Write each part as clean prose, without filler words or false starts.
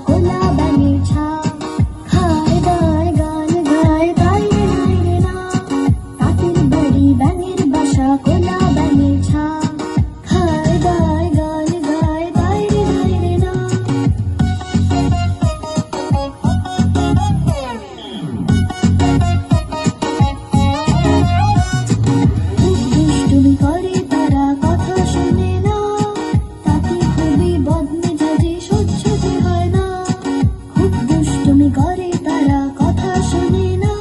কোলা ব্যাঙের ছা খায় দায় গান গায় তাই রে নাই রে না তাঁতির বাড়ি ব্যাঙের বাসা কোলা ব্যাঙের ছা খায় দায় গান গায় তাই রে নাই রে না দুষ্টুমি করে তারা কথা শুনে না তাতে খুবই বদমেজাজি সহ্য যে হয় না খুব দুষ্টুমি করে তারা কথা শুনে না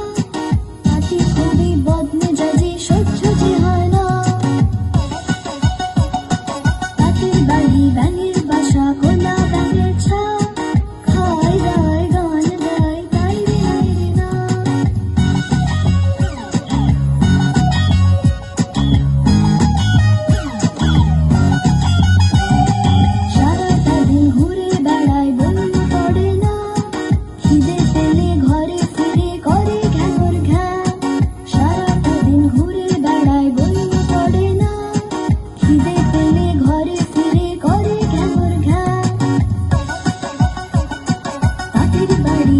তাতে খুবই বদমেজাজি সহ্য যে হয় না তাঁতির বাড়ি ব্যাঙের বাসা কোলা ব্যাঙের ছা খায় দায় গান গায় তাই রে নাই রে না সারাটা দিন ঘুরে বেড়ায় বন্য পড়ে না খিদে পেলে ঘরে ফিরে করে ঘ্যাঁর ঘ্যাঁ সারাটা দিন ঘুরে বেড়ায় বন্য পড়ে না খিদে পেলে ঘরে ফিরে করে ঘ্যাঁর ঘ্যাঁ তাঁতির বাড়ি